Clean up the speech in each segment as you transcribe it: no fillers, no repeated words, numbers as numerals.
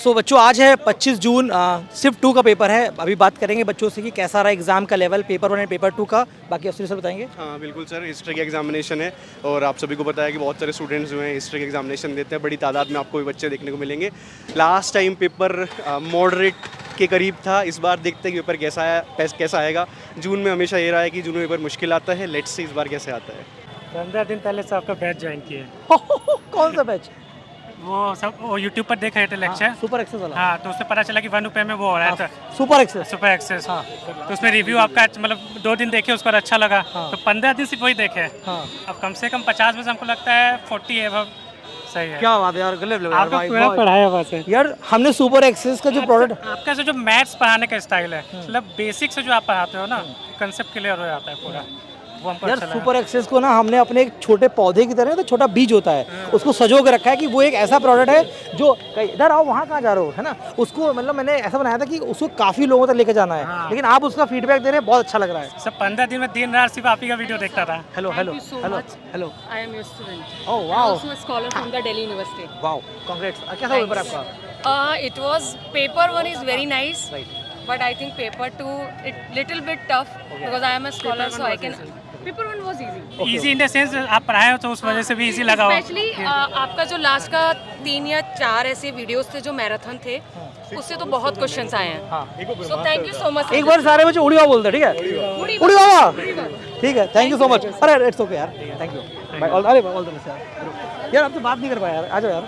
सो बच्चों आज है 25 जून, सिर्फ 2 का पेपर है। अभी बात करेंगे बच्चों से कि कैसा रहा एग्जाम का लेवल, पेपर 1 एंड पेपर 2 का। बाकी अफसर सर बताएंगे। हाँ बिल्कुल सर, हिस्ट्री की एग्जामिनेशन है और आप सभी को पता है कि बहुत सारे स्टूडेंट्स जो हैं हिस्ट्री की एग्जामिनेशन देते हैं। बड़ी तादाद में आपको भी बच्चे देखने को मिलेंगे। लास्ट टाइम पेपर मॉडरेट के करीब था, इस बार देखते हैं कि पेपर कैसा आएगा। जून में हमेशा ये रहा है कि जून में पेपर मुश्किल आता है। लेट्स से इस बार कैसे आता है। 15 दिन पहले से आपका बैच ज्वाइन किया है। कौन सा बैच? वो यूट्यूब पर देख रहे थे लेक्चर। सुपर एक्सेस वाला। हाँ, तो उससे पता चला कि 1 रुपये में वो हो रहा था सुपर एक्सेस। Super access. हाँ। तो उसमें रिव्यू आपका मतलब 2 दिन देखे, उसको अच्छा लगा। हाँ। तो 15 दिन सिर्फ वही देखे। हाँ। अब कम से कम 50 में से हमको लगता है 40 है सही है। क्या बात है यार, गले यार आपका भाई पूरा पढ़ाया बस है यार। हमने सुपर एक्सेस का जो प्रोडक्ट, आपका जो मैथ्स पढ़ाने का स्टाइल है, मतलब बेसिक से जो आप पढ़ाते हो ना, कंसेप्ट क्लियर हो जाता है पूरा। वो हमको यार अच्छा लगा। सुपर एक्सेस को ना हमने अपने एक छोटे पौधे की तरह, तो छोटा बीज होता है, उसको सजो के रखा है कि वो एक ऐसा प्रोडक्ट है जो इधर आओ वहाँ कहाँ जा रहे हो, है ना। उसको मतलब मैंने ऐसा बनाया था कि उसको काफ़ी लोगों तक लेके जाना है। हाँ। लेकिन आप उसका फीडबैक दे रहे हैं, बहुत अच्छा लग रहा है। सब 15 दिन में दिन रात सिर्फ आप ही का वीडियो देखता था। Hello hello you so hello much. Hello. I am your student. Oh I'm wow also a scholar from the Delhi University. Wow, congrats. कैसा पेपर आपका? It was paper 1 is very nice, right. but I think paper 2 it little bit tough because I am a scholar, so I can. Paper 1 was easy. Easy in the sense आप पढ़ाए हो तो उस वजह से भी easy लगा हो। Especially आपका जो लास्ट का 3 या 4 ऐसे वीडियोस थे जो मैराथन थे, उससे तो बहुत क्वेश्चंस आए हैं। हाँ। So thank you so much. एक बार सारे बच्चे उड़ी बाबा बोलते हैं, ठीक है? उड़ी बाबा, ठीक है। Thank you so much. अरे इट्स ओके यार, थैंक यू भाई। अरे ऑल द बेस्ट यार। यार आपसे बात नहीं कर पाया यार, आ जाओ यार।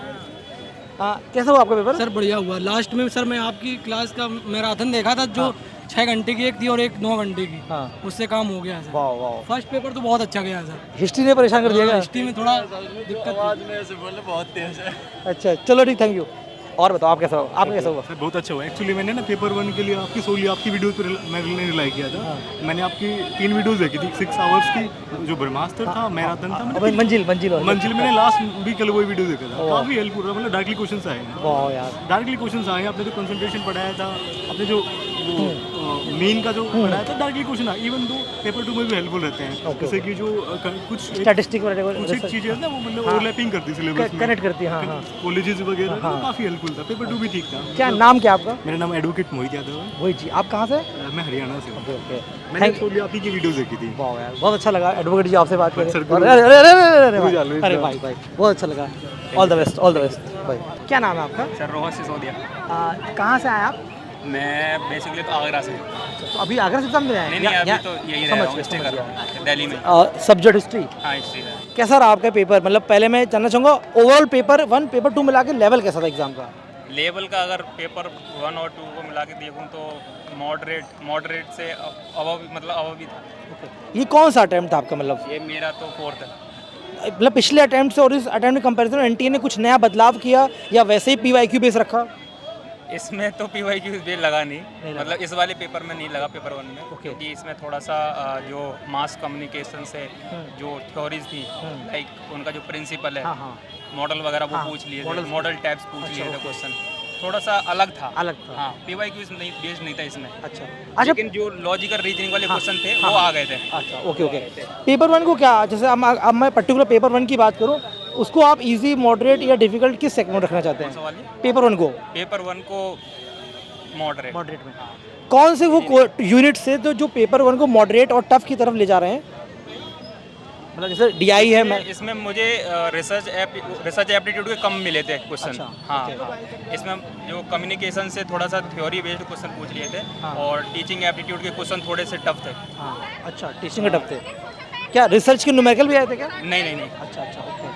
कैसा हुआ आपका पेपर? सर बढ़िया हुआ। लास्ट में सर मैं आपकी क्लास का मैराथन देखा था, जो 6 घंटे की एक थी और एक 9 घंटे की। हाँ। उससे काम हो गया सर। वाह वाह। फर्स्ट पेपर तो बहुत अच्छा गया सर। हिस्ट्री ने परेशान कर दिया क्या? हिस्ट्री में थोड़ा दिक्कत थी। अच्छा चलो ठीक, थैंक यू। और बताओ आप कैसा हो, आपका कैसा हुआ? सर बहुत अच्छा हुआ। एक्चुअली मैंने ना पेपर 1 के लिए आपकी सोली आपकी वीडियोस पर मैंने रिलाई किया था। मैंने आपकी 3 वीडियोस देखी थी, 6 आवर्स की जो ब्रह्मास्त्र था, मैराथन था, अबे मंजिल और मंजिल मैंने लास्ट भी कल वही वीडियो देखा था। काफी हेल्पफुल रहा, मतलब डायरेक्टली क्वेश्चंस आए हैं। वाह यार। डायरेक्टली क्वेश्चंस आए हैं। आपने जो कंसंट्रेशन पढ़ाया था, आपने जो मेन का जो पढ़ाया था, डायरेक्टली क्वेश्चन आए। इवन दो पेपर 2 में भी हेल्पफुल रहते हैं, जैसे कि जो कुछ स्टैटिस्टिक कुछ एक चीजें ना वो मतलब ओवरलैपिंग करती सिलेबस में, कनेक्ट करती है। हाँ हाँ। कॉलेजेस वगैरह तो काफी हेल्पफुल था। पेपर 2 भी ठीक था। क्या नाम क्या आपका? मेरा नाम एडवोकेट मोहित यादव है। वही जी। आप कहाँ से? मैं हरियाणा से हूँ। ओके। मैंने सोली आप ही की वीडियोस देखी थी। वाह यार, बहुत अच्छा लगा एडवोकेट जी आपसे बात करके। सर, अरे अरे अरे अरे गुरु जालो अरे भाई भाई, बहुत अच्छा लगा। ऑल द बेस्ट भाई। क्या नाम है आपका? सर रोहन सिसोदिया। कहाँ से आए आप? मैं बेसिकली तो आगरा से। तो अभी आगरा से एग्जाम देने आए? नहीं अभी तो यही रह रहा हूँ, स्टे कर रहा हूँ दिल्ली में। Subject history. हाँ हिस्ट्री है। कैसा रहा आपका पेपर? मतलब पहले मैं जानना चाहूँगा ओवरऑल पेपर 1 पेपर 2 मिला के लेवल कैसा था एग्जाम का? लेवल का अगर पेपर 1 और 2 को मिला के देखूँ तो मॉडरेट से अबव भी था। ये कौन सा अटेम्प्ट था आपका? मतलब ये मेरा तो 4th है। मतलब पिछले अटेम्प्ट से और इस अटेम्प्ट के कंपैरिजन एनटीए ने कुछ नया बदलाव किया या वैसे ही पीवाईक्यू बेस रखा? इसमें तो PYQ भी लगा नहीं, मतलब इस वाले पेपर में नहीं लगा, पेपर 1 में, क्योंकि इसमें थोड़ा सा जो मास कम्युनिकेशन से जो थ्योरीज थी, लाइक उनका जो प्रिंसिपल है, मॉडल वगैरह वो पूछ लिए थे, मॉडल टाइप्स पूछ लिए थे क्वेश्चन, थोड़ा सा अलग था। हाँ, PYQ नहीं बेस्ड नहीं था इसमें। अच्छा, लेकिन जो लॉजिकल रीजनिंग वाले क्वेश्चन थे वो आ गए थे। अच्छा ओके। पेपर 1 को क्या, जैसे अब मैं पर्टिकुलर पेपर 1 की बात करूँ, उसको आप इजी, मॉडरेट या डिफिकल्ट किस सेगमेंट में रखना चाहते हैं? पेपर 1 को? पेपर 1 को मॉडरेट में। कौन से वो यूनिट से तो जो पेपर 1 को मॉडरेट और टफ की तरफ ले जा रहे हैं? मतलब जैसे DI है, मैं इसमें मुझे रिसर्च एप्टीट्यूड के कम मिले थे क्वेश्चन। अच्छा, हाँ, इसमें जो कम्युनिकेशन से थोड़ा सा थ्योरी बेस्ड क्वेश्चन पूछ लिए थे, और टीचिंग एप्टीट्यूड के क्वेश्चन थोड़े से टफ थे। अच्छा, टीचिंग के टफ थे। क्या रिसर्च के न्यूमेरिकल भी आए थे क्या? नहीं। अच्छा ओके।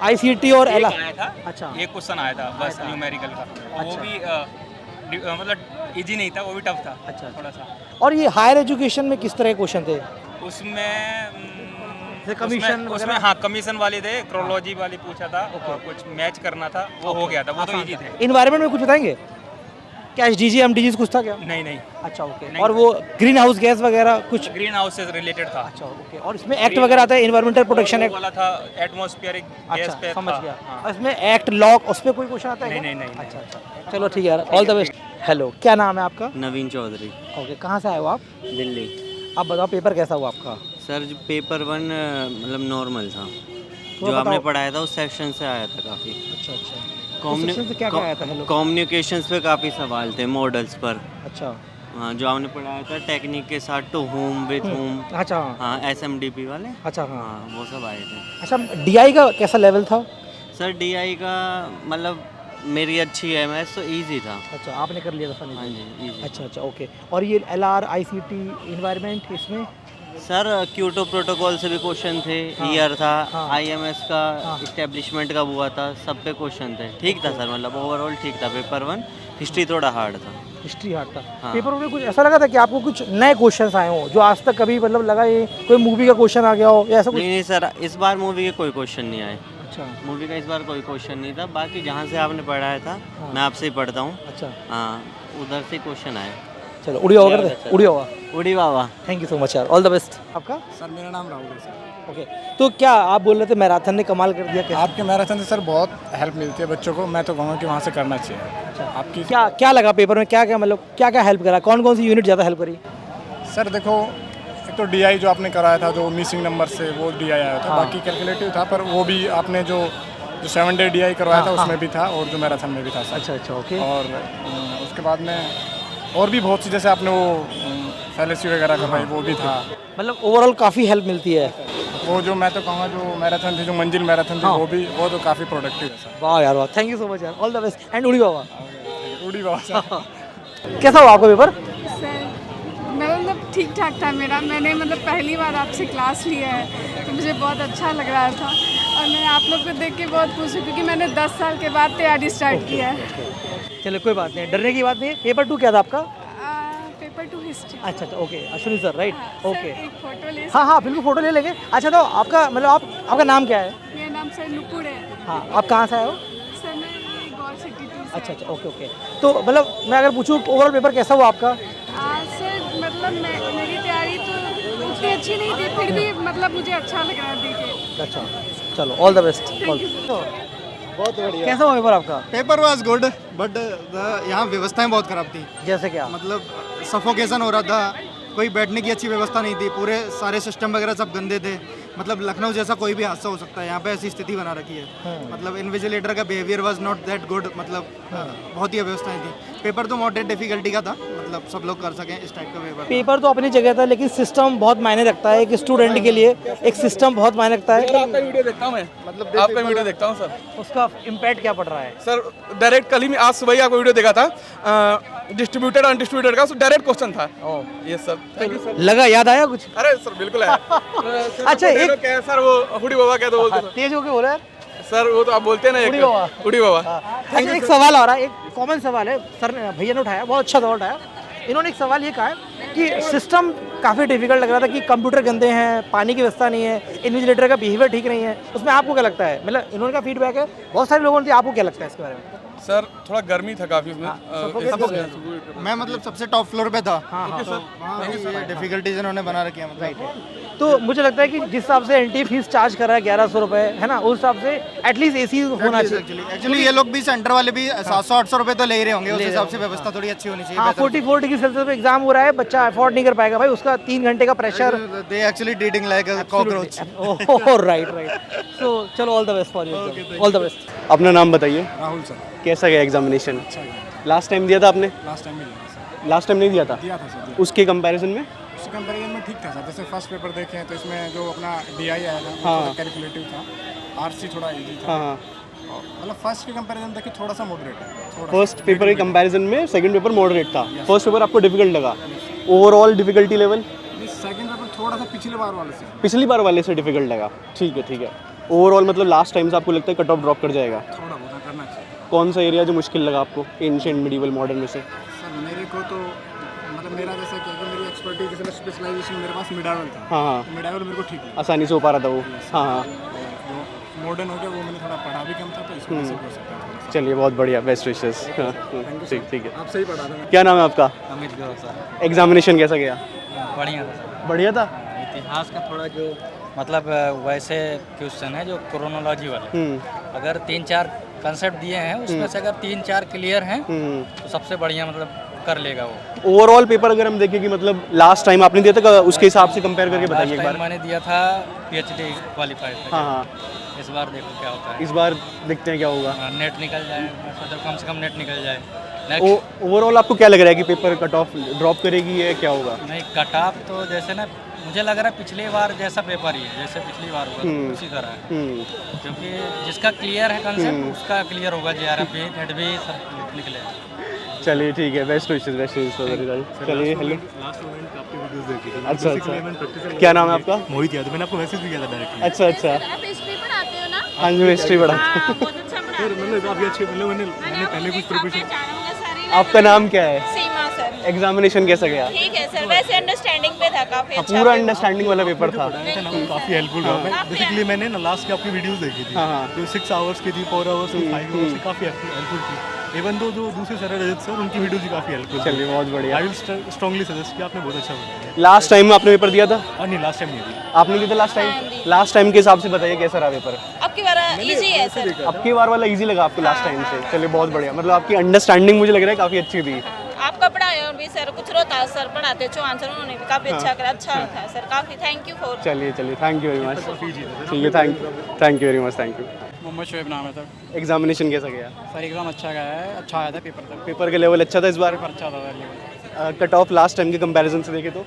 ICT और एक एला आया था। अच्छा, एक क्वेश्चन आया था बस न्यूमेरिकल का, वो भी मतलब इजी नहीं था, वो भी टफ था। अच्छा थोड़ा सा। और ये हायर एजुकेशन में किस तरह के क्वेश्चन थे? उसमें हाँ कमीशन वाले थे, क्रोलॉजी वाली पूछा था, और कुछ मैच करना था, वो हो गया था, वो तो इजी थे। इन्वायरमेंट में कुछ बताएंगे क्या? SDG MDGs कुछ था क्या? नहीं। अच्छा ओके। और वो ग्रीन हाउस गैस वगैरह कुछ? ग्रीन हाउस से रिलेटेड था। अच्छा ओके। और इसमें एक्ट वगैरह आता है, इन्वायरमेंटल प्रोटेक्शन एक्ट वाला था, एटमॉस्फेरिक गैस अच्छा पे समझ था। गया। हाँ। और इसमें एक्ट लॉक उस पर कोई क्वेश्चन आता है? नहीं। अच्छा चलो ठीक है यार, ऑल द बेस्ट। हेलो, क्या नाम है आपका? नवीन चौधरी। ओके, कहाँ से आए हो आप? दिल्ली। आप बताओ पेपर कैसा हुआ आपका? सर जो पेपर 1 मतलब नॉर्मल था, जो बताओ। आपने पढ़ाया था उस सेक्शन से आया था काफ़ी। अच्छा section से क्या क्या आया था? हेलो। कम्युनिकेशंस पे काफ़ी सवाल थे, मॉडल्स पर। अच्छा हाँ, जो आपने पढ़ाया था टेक्निक के साथ, टू होम, विथ होम। अच्छा हाँ हाँ, SMDP वाले। अच्छा हाँ हाँ, वो सब आए थे। अच्छा DI का कैसा लेवल था? सर DI का मतलब मेरी अच्छी है, मैथ्स तो इजी था। अच्छा आपने कर लिया था हाँ फनी? जी, इजी। अच्छा अच्छा ओके। और ये LR ICT इन्वायरमेंट इसमें? सर क्योटो प्रोटोकॉल से भी क्वेश्चन थे, ईयर था, IMS का इस्टेब्लिशमेंट का हुआ था, सब पे क्वेश्चन थे। ठीक था सर, मतलब ओवरऑल ठीक था। पेपर 1 हिस्ट्री थोड़ा हार्ड था। हिस्ट्री हार्ड था। हाँ। पेपर में कुछ ऐसा लगा था कि आपको कुछ नए क्वेश्चंस आए हो जो आज तक कभी मतलब लगा ये कोई मूवी का क्वेश्चन आ गया हो या ऐसा कुछ? नहीं सर, इस बार मूवी के कोई क्वेश्चन नहीं आए। अच्छा मूवी का इस बार कोई क्वेश्चन नहीं था। बाकी जहाँ से आपने पढ़ाया था, मैं आपसे ही पढ़ता हूँ। अच्छा हाँ, उधर से क्वेश्चन आए। चलो उड़ी हुआ कर दे, उड़ी हुआ। उड़ी वाह। थैंक यू सो मच यार, ऑल द बेस्ट। आपका? सर मेरा नाम राहुल है सर। ओके तो क्या आप बोल रहे थे मैराथन ने कमाल कर दिया? कैसे? आपके मैराथन से सर बहुत हेल्प मिलती है बच्चों को, मैं तो कहूँगा कि वहाँ से करना चाहिए। अच्छा आपकी क्या क्या लगा पेपर में? क्या क्या मतलब क्या क्या हेल्प करा? कौन कौन सी यूनिट ज़्यादा हेल्प करी? सर देखो, एक तो DI जो आपने कराया था, जो मिसिंग नंबर से वो DI आया था। बाकी कैलकुलेटिव था, पर वो भी आपने जो 7 डे DI करवाया था उसमें भी था, और जो मैराथन में भी था सर। अच्छा अच्छा ओके। और उसके बाद में और भी बहुत सी, जैसे आपने वो फैलेसी वगैरह करवाई, वो भी था। मतलब ओवरऑल काफ़ी हेल्प मिलती है। वो जो मैं तो कहूँगा जो मैराथन थी, जो मंजिल मैराथन थी, वो तो काफ़ी प्रोडक्टिव है सर। वाह यार वाह, थैंक यू सो मच यार, ऑल द बेस्ट एंड उड़ी बाबा। उड़ी वाह सर। कैसा हुआ आपका पेपर? सर मतलब ठीक ठाक था मेरा। मैंने मतलब पहली बार आपसे क्लास लिया है तो मुझे बहुत अच्छा लग रहा था, और मैं आप लोग को देख के बहुत खुश हूँ क्योंकि मैंने 10 साल के बाद तैयारी स्टार्ट किया है। चलो कोई बात नहीं, डरने की बात नहीं है। पेपर 2 क्या था आपका? Paper 2 history. अच्छा अच्छा okay, Ashwini sir right okay. एक फोटो ले? हाँ हाँ बिल्कुल फ़ोटो ले लेंगे। अच्छा तो आपका मतलब आपका नाम क्या है? मेरा नाम सर नुपुर है। हाँ आप कहाँ से आए हो? सर मैं ये गौर सिटी 2 से। अच्छा अच्छा ओके ओके। तो मतलब मैं अगर पूछूँ ओवरऑल पेपर कैसा हुआ आपका? सर मतलब मेरी तैयारी तो उतनी अच्छी नहीं थी, फिर भी मतलब मुझे अच्छा लग रहा है देख के। अच्छा चलो ऑल द बेस्ट। बहुत बढ़िया। कैसा हुआ पेपर आपका? पेपर वाज गुड, बट यहाँ व्यवस्थाएं बहुत खराब थी। जैसे क्या? मतलब सफोकेशन हो रहा था, कोई बैठने की अच्छी व्यवस्था नहीं थी, पूरे सारे सिस्टम वगैरह सब गंदे थे। मतलब लखनऊ जैसा कोई भी हादसा हो सकता है, यहाँ पे ऐसी स्थिति बना रखी है। मतलब इन्विजिलेटर का behaviour was not that good. मतलब बहुत ही अव्यवस्थाएं थी। पेपर तो मॉडरेट डिफिकल्टी का था, मतलब सब लोग कर सकें इस टाइप का पेपर। पेपर तो अपनी जगह था, लेकिन सिस्टम बहुत मायने रखता है। एक स्टूडेंट के लिए एक सिस्टम बहुत मायने रखता है। आपका वीडियो देखता हूँ मैं, मतलब आपका वीडियो देखता हूँ सर। उसका इम्पैक्ट क्या पड़ रहा है? सर डायरेक्ट कल ही मैं आज सुबह ही आपका वीडियो देखा था, डिस्ट्रीब्यूटेड अनडिस्ट्रीब्यूटेड का, डायरेक्ट क्वेश्चन था ये सब। Thank you sir. लगा याद आया कुछ? अरे सर बिल्कुल है। अच्छा एक क्या है सर, वो हुडी बाबा क्या तो बोलते तेज होके बोला यार। सर, वो तो आप बोलते हैं ना हुडी बाबा। हुडी बाबा। अच्छा एक सवाल आ रहा है, एक कॉमन सवाल है, सर ने भैया ने उठाया, बहुत अच्छा सवाल उठाया। इन्होंने एक सवाल ये कहा है कि सिस्टम काफ़ी डिफिकल्ट लग रहा था कि कंप्यूटर गंदे हैं, पानी की व्यवस्था नहीं है, इन्विजिलेटर का बिहेवियर ठीक नहीं है। उसमें आपको क्या लगता है? मतलब इन्होंने का फीडबैक है, बहुत सारे लोगों ने, आपको क्या लगता है इसके बारे में? सर थोड़ा गर्मी था काफी उसमें। मैं मतलब सबसे टॉप फ्लोर पे था। डिफिकल्टीज इन्होंने बना रखी है मतलब। तो मुझे लगता है कि जिस हिसाब से एनटी फीस चार्ज कर रहा है 1100 रुपये, है ना, उस हिसाब से एटलीस्ट एसी होना चाहिए। एक्चुअली ये लोग भी, सेंटर वाले भी 700-800 रुपए तो ले ही रहे होंगे, उस हिसाब से व्यवस्था थोड़ी अच्छी होनी चाहिए। हाँ 44 डिग्री सेल्सियस पे एग्जाम हो रहा है, बच्चा अफोर्ड नहीं कर पाएगा भाई, उसका 3 घंटे का pressure. They actually treating like a cockroach. Right right. So चलो all the best for you, all the best. अपना नाम बताइए। राहुल सर। कैसा गया एग्जामिनेशन? लास्ट टाइम दिया था आपने? लास्ट टाइम भी लास्ट टाइम नहीं दिया था? दिया था सर। उसके कंपैरिजन में? उसके कंपैरिजन में ठीक था सर। जैसे फर्स्ट पेपर देखें तो इसमें जो अपना DI आया था, हाँ। कैलकुलेटिव था, RC थोड़ा इजी था। हाँ। मतलब फर्स्ट के कंपैरिजन देखिए थोड़ा सा मॉडरेट है। फर्स्ट पेपर के कंपैरिजन में सेकंड पेपर मॉडरेट था। फर्स्ट पेपर आपको डिफिकल्ट लगा? Overall difficulty level? Second paper थोड़ा सा पिछली बार वाले से डिफिकल्ट लगा। ठीक है। ओवरऑल मतलब लास्ट टाइम से आपको लगता है कट ऑफ ड्रॉप कर जाएगा? थोड़ा बहुत करना चाहिए। कौन सा एरिया जो मुश्किल लगा आपको एंशिएंट मिडिवल मॉडर्न में से? सर मेरे को तो मतलब मेरा जैसा क्या कि मेरी एक्सपर्टीज जैसे स्पेशलाइजेशन मेरे पास मिडावल था। हाँ। मिडावल मेरे को ठीक लगा, आसानी से हो पा रहा था वो। हाँ। जो मॉडर्न हो गया वो मैंने थोड़ा पढ़ा भी कम था, तो इसको से हो सकता है। चलिए बहुत बढ़िया, बेस्ट विशेस। ठीक है। आप सही पढ़ा था। क्या नाम है आपका? अमित गौर सर। एग्जामिनेशन कैसा गया? बढ़िया था सर। बढ़िया था। इतिहास का थोड़ा जो मतलब वैसे क्वेश्चन है जो क्रोनोलॉजी वाले, अगर 3-4 कंसेप्ट दिए हैं उसमें से अगर 3-4 क्लियर हैं तो सबसे बढ़िया मतलब कर लेगा वो। ओवरऑल पेपर अगर हम देखें कि मतलब लास्ट टाइम आपने दिया था, उसके हिसाब से कंपेयर करके बताइए एक बार। मैंने दिया था PhD क्वालिफाइड। हाँ। इस बार देखो क्या होता है। इस बार देखते हैं क्या होगा। नेट निकल जाए, मैं सोच रहा हूँ कम से कम नेट निकल जाए। नेक्स्ट ओवरऑल आपको क्या लग रहा है कि पेपर कट ऑफ ड्रॉप करेगी या क्या होगा? नहीं, कट ऑफ तो जैसे ना मुझे लग रहा है पिछली बार जैसा पेपर ही है, जैसे पिछली बार हुआ था, उसी तरह है। क्योंकि जिसका क्लियर है कंसेप्ट उसका क्लियर होगा, JRF भी, नेट भी सब निकलेगा। चलिए ठीक है, best wishes for the result. चलिए हेलो। लास्ट मोमेंट आपकी वीडियोस देखी थी। अच्छा Basically अच्छा, मैंने practical क्या नाम है आपका? मोहित यादव। मैंने आपको मैसेज भी किया था डायरेक्टली। अच्छा अच्छा, आप हिस्ट्री पढ़ाते हो ना? हाँ जी हिस्ट्री पढ़ा। बहुत अच्छा पढ़ाते फिर मतलब काफ़ी अच्छे, मतलब मैंने पहले कुछ प्रिपरेशन। आपका नाम क्या है? सीमा सर। एग्जामिनेशन कैसा गया? ठीक है सर, वैसे अंडरस्टैंडिंग पे था, काफी अच्छा पूरा अंडरस्टैंडिंग वाला पेपर था। काफ़ी हेल्पफुल रहा। बेसिकली मैंने ना लास्ट की आपकी वीडियोस देखी थी, जो 6 आवर्स की थी, 4 आवर्स की, 5 आवर्स की, काफ़ी हेल्पफुल थी। इवन दो जो दूसरे सर रजत सर, उनकी वीडियोस भी काफ़ी हेल्पफुल। चलिए बहुत बढ़िया। आई विल स्ट्रांगली सजेस्ट कि आपने बहुत अच्छा बनाया। लास्ट टाइम आपने पेपर दिया था? नहीं, लास्ट टाइम नहीं दिया। आपने दिया था लास्ट टाइम? लास्ट टाइम के हिसाब से बताइए कैसा रहा पेपर? आपकी बार इजी है सर। आपकी बार वाला इजी लगा आपको लास्ट टाइम से? चलिए बहुत बढ़िया, मतलब आपकी अंडरस्टैंडिंग मुझे लग रहा है काफ़ी अच्छी थी। आपका पढ़ाया और भी सर कुछ रोता सर पढ़ाते चौहान सर, उन्होंने भी काफी अच्छा करा, अच्छा था सर, काफी थैंक यू फॉर। चलिए चलिए, थैंक यू वेरी मच। ठीक है, thank you very much, thank you. Mohammad Shoaib नाम है सर। एग्जामिनेशन कैसा गया? सर एग्ज़ाम अच्छा गया है, अच्छा आया था पेपर तक। पेपर का लेवल अच्छा था इस बार? पेपर अच्छा था level. Cut off last time के कंपैरिजन से देखें तो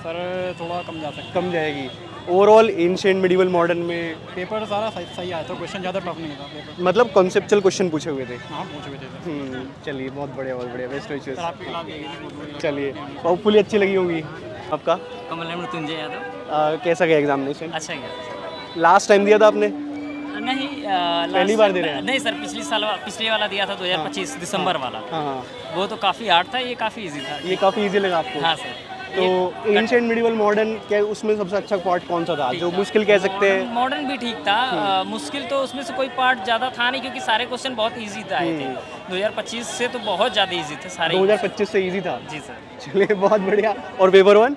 सर थोड़ा कम जा सकता। कम जाएगी। ओवरऑल एंशिएंट मिडिवल मॉडर्न में पेपर सारा सही आया था, क्वेश्चन ज़्यादा टफ नहीं था पेपर। मतलब कॉन्सेप्चुअल क्वेश्चन पूछे हुए थे? हाँ पूछे हुए थे सर। चलिए बहुत बढ़िया, बेस्ट विशेस। सर आपकी क्लास देगी। चलिए, होपफुली अच्छी लगी होगी। आपका? कमल मृत्युंजय यादव। कैसा गया एग्जामिनेशन? अच्छा गया। लास्ट टाइम दिया था आपने? नहीं, पहली बार दे रहे हैं? नहीं सर, पिछली वाला दिया था 2025 दिसंबर वाला। हाँ, वो तो काफ़ी हार्ड था, ये काफ़ी इजी था। ये काफ़ी इजी लगा आपको? हाँ सर। तो एंशिएंट मिडिवल मॉडर्न क्या उसमें सबसे अच्छा पार्ट कौन सा था, जो मुश्किल कह सकते हैं? मॉडर्न भी ठीक था। मुश्किल तो उसमें से कोई पार्ट ज़्यादा था नहीं, क्योंकि सारे क्वेश्चन बहुत इजी थे आए थे। 2025 से तो बहुत ज़्यादा इजी थे सारे। 2025 से इजी था? जी सर। चलिए बहुत बढ़िया। और पेपर वन?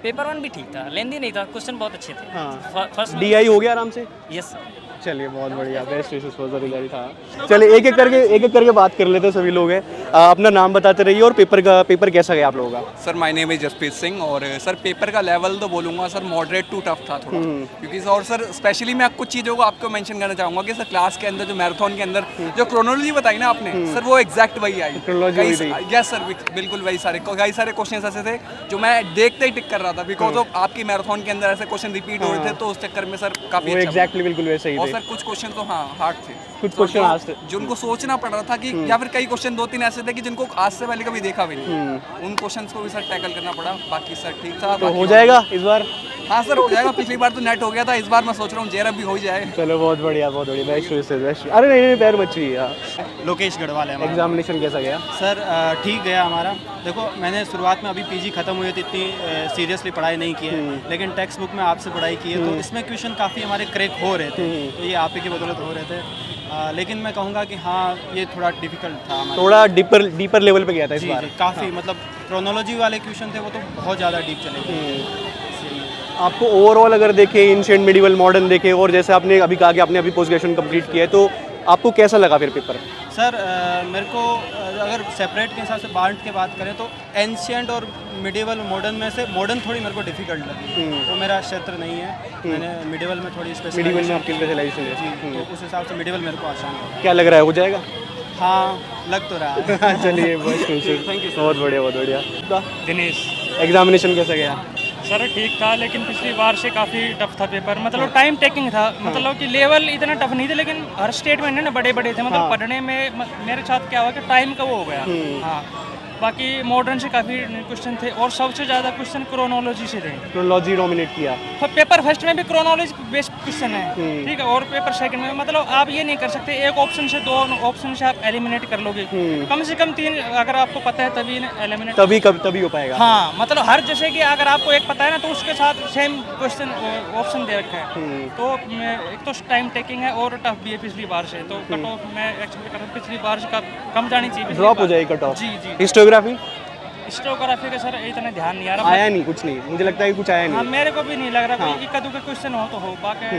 पेपर वन भी ठीक था, लेंदी नहीं था, क्वेश्चन बहुत अच्छे थे। हाँ, फर्स्ट DI हो गया आराम से? Yes sir. चलिए बहुत बढ़िया, best wishes for the result. था चलिए एक एक करके बात कर लेते हैं, सभी लोग हैं। अपना नाम बताते रहिए और पेपर कैसा गया आप लोगों का? Sir my name is Jaspreet Singh. और सर पेपर का लेवल तो बोलूँगा सर मॉडरेट टू टफ था थोड़ा, क्योंकि और सर स्पेशली मैं कुछ चीज़ों को आपको मेंशन करना चाहूँगा कि सर क्लास के अंदर जो मैराथन के अंदर जो क्रोनोलॉजी बताई ना आपने सर, वो एग्जैक्ट वही आई। यस सर, बिल्कुल वही कई सारे क्वेश्चन ऐसे थे जो मैं देखते ही टिक कर रहा था, बिकॉज ऑफ आपकी मैराथन के अंदर ऐसे क्वेश्चन रिपीट हो रहे थे, तो उस चक्कर में सर काफ़ी एग्जैक्टली बिल्कुल वैसे ही और थे। सर कुछ क्वेश्चन तो हाँ हार्ड थे, कुछ क्वेश्चन आज थे जो उनको सोचना पड़ रहा था कि या फिर कई क्वेश्चन 2-3 ऐसे थे कि जिनको आज से पहले कभी देखा भी नहीं, उन क्वेश्चंस को भी सर टैकल करना पड़ा। बाकी सर ठीक था। तो हो जाएगा इस बार? हाँ सर हो जाएगा, पिछली बार तो नेट हो गया था, इस बार मैं सोच रहा हूँ JRF भी हो जाए। चलो बहुत बढ़िया, बेस्ट विशेस, बेस्ट। अरे नहीं पैर मच्छी। लोकेश गढ़वाल है। एग्जामिनेशन कैसा गया? सर ठीक गया हमारा। देखो मैंने शुरुआत में अभी PG खत्म हुई थी, इतनी सीरियसली पढ़ाई नहीं की है, लेकिन टेक्स्ट बुक में आपसे पढ़ाई की है, तो इसमें क्वेश्चन काफ़ी हमारे क्रैक हो रहे थे, तो ये आप ही की बदौलत हो रहे थे। लेकिन मैं कहूँगा कि हाँ ये थोड़ा डिफिकल्ट था, थोड़ा डीपर लेवल पे गया था इस बार। काफ़ी मतलब क्रोनोलॉजी वाले क्वेश्चन थे, वो तो बहुत ज़्यादा डीप चले गए। आपको ओवरऑल अगर देखें, एंशिएंट मिडिवल मॉडर्न देखें, और जैसे आपने अभी कहा कि आपने अभी पोस्ट ग्रेजुएशन कंप्लीट किया है, तो आपको कैसा लगा फिर पेपर? सर मेरे को अगर सेपरेट के हिसाब से बांट के बात करें तो एंशिएंट और मिडिवल मॉडर्न में से मॉडर्न थोड़ी मेरे को डिफिकल्ट लगी, वो मेरा क्षेत्र नहीं है। मैंने मिडिवल में थोड़ी मिडिवल में आपकी स्पेशलाइजेशन है जी, तो उस हिसाब से मिडिवल मेरे को आसान लगा। क्या लग रहा है, हो जाएगा? हाँ लग तो रहा है। चलिए बहुत बढ़िया। दिनेश। एग्जामिनेशन कैसा गया? सर ठीक था, लेकिन पिछली बार से काफ़ी टफ था पेपर, मतलब टाइम टेकिंग था, मतलब कि लेवल इतना टफ नहीं थे, लेकिन हर स्टेटमेंट है ना बड़े थे, मतलब पढ़ने में मेरे साथ क्या हुआ कि टाइम का वो हो गया। हाँ बाकी मॉडर्न से काफ़ी क्वेश्चन थे, और सबसे ज़्यादा क्वेश्चन क्रोनोलॉजी से थे। क्रोनोलॉजी डोमिनेट किया। तो पेपर फर्स्ट में भी क्रोनोलॉजी बेस्ड क्वेश्चन है, ठीक है, और पेपर सेकंड में मतलब आप ये नहीं कर सकते एक ऑप्शन से 2 ऑप्शन से आप एलिमिनेट कर लोगे, कम से कम 3 अगर आपको पता है तभी एलिमिनेट तभी हो पाएगा। हाँ मतलब हर जैसे कि अगर आपको एक पता है ना, तो उसके साथ सेम क्वेश्चन ऑप्शन दे रखा है, तो एक तो टाइम टेकिंग है और टफ भी है पिछली बार से, तो कट ऑफ मैं एक्सपेक्ट कर रहा हूँ पिछली बार से कम जानी चाहिए, ड्रॉप हो जाएगी कट ऑफ। जी। हिस्टोग्राफी का सर इतना ध्यान नहीं आ रहा, आया नहीं, कुछ नहीं, मुझे लगता है कि कुछ आया नहीं। हाँ मेरे को भी नहीं लग रहा कोई इक्का दुक्का क्वेश्चन हो तो हो। बाकी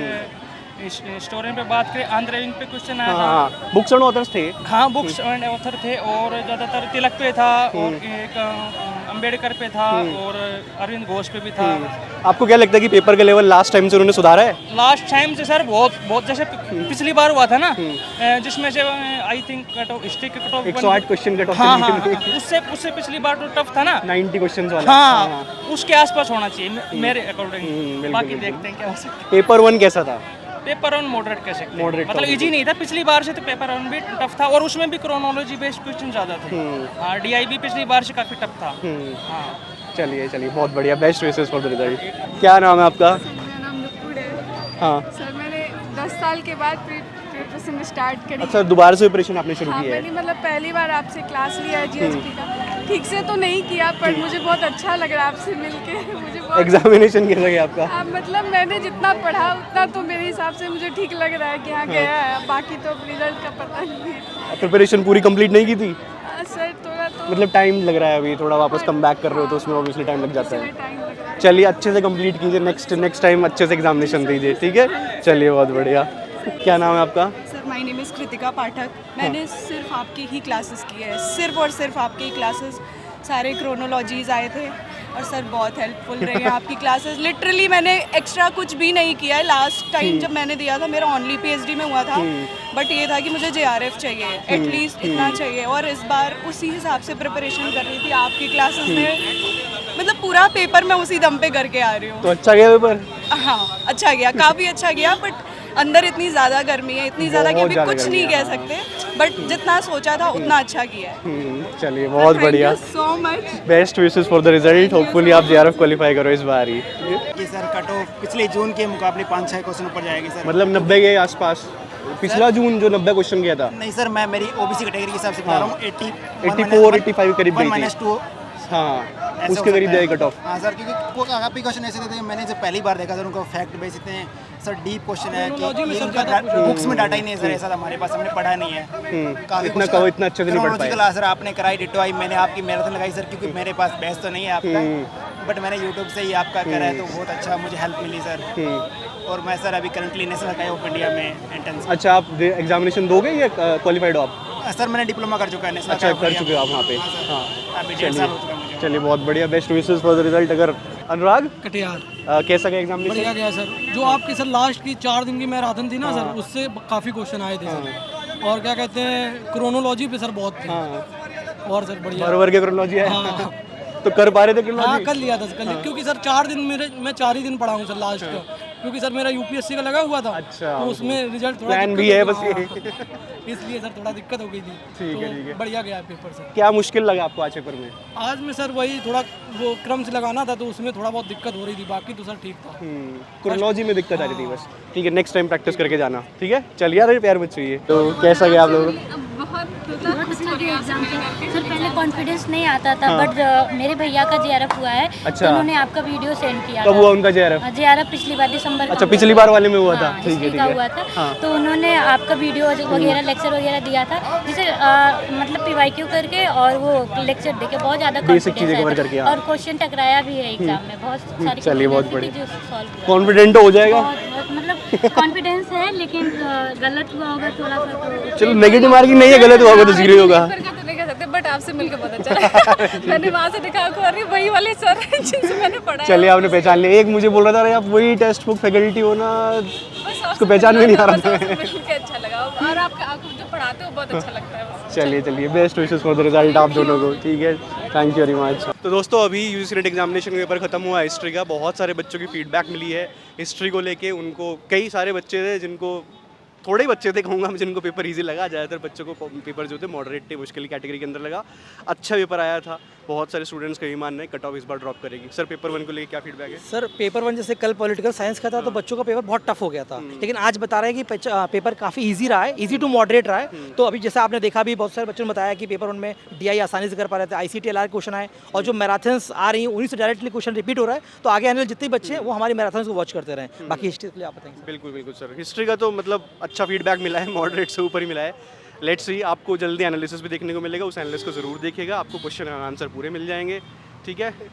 हिस्टोरियन पे बात करें, आंध्र पे क्वेश्चन आया था। बुक्स एंड ऑथर्स थे। हाँ बुक्स एंड ऑथर थे, और ज़्यादातर तिलक पे था, और एक अंबेडकर पे था और अरविंद घोष पे भी था। आपको क्या लगता है कि पेपर का लेवल लास्ट टाइम से उन्होंने सुधारा है? लास्ट टाइम से सर बहुत जैसे पिछली बार हुआ था ना, जिसमें से I think cut off history के cut off 108 question cut off. हाँ, उससे पिछली बार तो टफ था ना, 90 क्वेश्चंस वाला। हाँ, उसके आसपास होना चाहिए मेरे अकॉर्डिंग। बाकी देखते हैं क्या हो सकता है। पेपर 1 कैसा था? पेपर 1 मॉडरेट कह सकते हैं, Moderate मतलब था। इजी नहीं था पिछली बार से, तो पेपर 1 भी टफ था और उसमें भी क्रोनोलॉजी बेस्ड क्वेश्चन ज़्यादा थे। हाँ, DI भी पिछली बार से काफ़ी टफ था। हाँ, चलिए बहुत बढ़िया, best wishes for the result. क्या नाम है आपका? मेरा नाम नुपुर है। हाँ सर मैंने 10 साल के बाद प्रिपरेशन स्टार्ट करी। अच्छा, दोबारा से प्रिपरेशन आपने शुरू हाँ, की है? मैंने मतलब पहली बार आपसे क्लास लिया है GST का। ठीक से तो नहीं किया पर मुझे बहुत अच्छा लग रहा है आपसे मिलके। मुझे बहुत एग्जामिनेशन कैसा गया आपका? हाँ, मतलब मैंने जितना पढ़ा उतना तो मेरे हिसाब से मुझे ठीक लग रहा है कि हाँ गया है, बाकी तो रिजल्ट का पता नहीं है। प्रिपरेशन पूरी कंप्लीट नहीं की थी? सर थोड़ा तो मतलब टाइम लग रहा है अभी, थोड़ा वापस कम बैक कर रहे हो तो उसमें ऑब्वियसली टाइम लग जाता है। टाइम लग रहा है। चलिए अच्छे से कंप्लीट कीजिए, नेक्स्ट टाइम अच्छे से एग्जामिनेशन दीजिए, ठीक है? चलिए बहुत बढ़िया। क्या नाम है आपका? Sir my name is Kritika Pathak. मैंने सिर्फ आपकी ही क्लासेस की है, सिर्फ और सिर्फ आपकी ही क्लासेस। सारे क्रोनोलॉजीज आए थे और सर बहुत हेल्पफुल रहे हैं आपकी क्लासेस। लिटरली मैंने एक्स्ट्रा कुछ भी नहीं किया है। लास्ट टाइम जब मैंने दिया था मेरा ओनली PhD में हुआ था, बट ये था कि मुझे JRF चाहिए, एटलीस्ट इतना चाहिए। और इस बार उसी हिसाब से प्रिपरेशन कर रही थी। आपकी क्लासेस में मतलब पूरा पेपर मैं उसी दम पे करके आ रही हूँ। तो अच्छा गया पेपर? हाँ, अच्छा गया, काफ़ी अच्छा गया। बट अंदर इतनी ज़्यादा गर्मी है, इतनी ज़्यादा कि अभी कुछ नहीं कह सकते, बट जितना सोचा था उतना अच्छा किया है। चलिए बहुत बढ़िया, so much. Best wishes for the result. Hopefully आप JRF क्वालिफाई करो इस बार ही। कि सर कट ऑफ पिछले जून के मुकाबले 5-6 क्वेश्चन ऊपर जाएगी सर। मतलब 90 के आसपास? पिछला जून जो 90 क्वेश्चन गया था? नहीं सर, मैं मेरी OBC कैटेगरी के हिसाब से बता रहा हूँ। 84-85 करीब गई थी। हाँ, उसके करीब जाए कट ऑफ। हाँ सर, क्योंकि काफ़ी क्वेश्चन ऐसे थे मैंने जब पहली बार देखा था उनको फैक्ट बेस इतने सर डीप क्वेश्चन है कि बुक्स में डाटा ही नहीं है सर, ऐसा था हमारे पास, हमने पढ़ा नहीं है। काफ़ी इतना अच्छे से नहीं पढ़ पाए। सर आपने कराई डिटो आई, मैंने आपकी मैराथन लगाई सर, क्योंकि मेरे पास बेस तो नहीं है आपका, बट मैंने यूट्यूब से ही आपका करा है तो बहुत अच्छा मुझे हेल्प मिली सर। और मैं सर अभी currently national acai of India में एंट्रेंस। अच्छा, आप एग्जामिनेशन दोगे या क्वालिफाइड हो आप? सर मैंने डिप्लोमा कर चुका है नेशनल। अच्छा, कर चुके हो आप वहाँ पे? हाँ, अभी 1.5 साल हो चुका मुझे। चलिए बहुत बढ़िया, best wishes for the result. अगर अनुराग कटियार कैसा गया एग्जामिनेशन? बढ़िया गया सर। जो आपकी सर लास्ट की 4 दिन की मैराथन थी ना सर, उससे काफ़ी क्वेश्चन आए थे सर। और क्या कहते हैं, क्रोनोलॉजी पे सर बहुत थी। और सर बढ़िया बराबर के क्रोनोलॉजी है। तो कर पा रहे थे क्रोनोलॉजी? हाँ, कर लिया था सर, क्योंकि सर 4 दिन मैं 4 ही दिन पढ़ा हूँ सर लास्ट का, क्योंकि सर मेरा UPSC का लगा हुआ था। अच्छा, तो उसमें रिजल्ट थोड़ा प्लान भी है बस ये। इसलिए सर थोड़ा दिक्कत हो गई थी। ठीक है। बढ़िया गया पेपर सर। क्या मुश्किल लगा आपको आज पेपर में? आज में सर वही थोड़ा वो क्रम से लगाना था, तो उसमें थोड़ा बहुत दिक्कत हो रही थी, बाकी तो सर ठीक था। क्रोनोलॉजी में दिक्कत आ रही थी बस। ठीक है, नेक्स्ट टाइम प्रैक्टिस करके जाना, ठीक है? चलिए यार, प्यार बच्चे ये तो कैसा गया आप लोगों? बहुत अच्छा गया एग्जाम सर। पहले कॉन्फिडेंस नहीं आता था, बट मेरे भैया का JRF हुआ है। अच्छा। तो उन्होंने आपका वीडियो सेंड किया। कब हुआ उनका JRF? JRF पिछली बार दिसंबर। अच्छा, पिछली बार वाले में हुआ था। ठीक है, हुआ था। तो उन्होंने आपका वीडियो वगैरह लेक्चर वगैरह दिया था, जिसे मतलब PYQ करके और वो लेक्चर देके बहुत ज़्यादा बेसिक चीज़ें कवर करके और क्वेश्चन टकराया भी है एग्जाम में बहुत सारी। चलिए बहुत बढ़िया, कॉन्फिडेंट हो जाएगा। मतलब कॉन्फिडेंस है, लेकिन गलत हुआ होगा थोड़ा सा तो। चलो, नेगेटिव मार्किंग नहीं है, गलत हुआ होगा तो जीरो होगा। बट आपसे मिलकर पता चला। मैंने वहाँ से देखा अरे वही वाले सर हैं जिनसे मैंने पढ़ा। चलिए, आपने पहचान लिया। एक मुझे बोल रहा था आप वही टेक्स्ट बुक फैकल्टी हो ना, उसको पहचान में नहीं आ रहा था। अच्छा लगा, और आपको जो पढ़ाते हो बहुत अच्छा लगता है। चलिए, best wishes for the result आप दोनों को, ठीक है? Thank you very much. तो दोस्तों, अभी UGC नेट एग्जामिनेशन का पेपर खत्म हुआ हिस्ट्री का। बहुत सारे बच्चों की फीडबैक मिली है हिस्ट्री को लेके। उनको कई सारे बच्चे थे जिनको, थोड़े बच्चे थे कहूँगा मैं, जिनको पेपर इजी लगा। ज़्यादातर बच्चों को पेपर जो थे मॉडरेट थे, मुश्किल कैटेगरी के अंदर लगा। अच्छा पेपर आया था। बहुत सारे स्टूडेंट्स का ये मानना है कट ऑफ इस बार ड्रॉप करेगी। सर, पेपर 1 को लेकर क्या फीडबैक है? सर, पेपर 1 जैसे कल पॉलिटिकल साइंस का था तो बच्चों का पेपर बहुत टफ हो गया था, लेकिन आज बता रहे हैं कि पेपर काफ़ी इजी रहा है, इजी टू मॉडरेट रहा है। तो अभी जैसा आपने देखा भी, बहुत सारे बच्चों ने बताया कि पेपर 1 में DI आसानी से कर पा रहे थे, ICT-LR क्वेश्चन आए, और जो मैराथन्स आ रही हैं उन्हीं से डायरेक्टली क्वेश्चन रिपीट हो रहा है। तो आगे आने वाले जितने बच्चे हैं वो हमारी मैराथन्स को वॉच करते रहें। बाकी हिस्ट्री के लिए आप बताएंगे? बिल्कुल सर, हिस्ट्री का तो मतलब अच्छा फीडबैक मिला है, मॉडरेट से ऊपर ही मिला है। लेट्स सी, आपको जल्दी एनालिसिस भी देखने को मिलेगा, उस एनालिसिस को ज़रूर देखिएगा, आपको क्वेश्चन एंड आंसर पूरे मिल जाएंगे, ठीक है?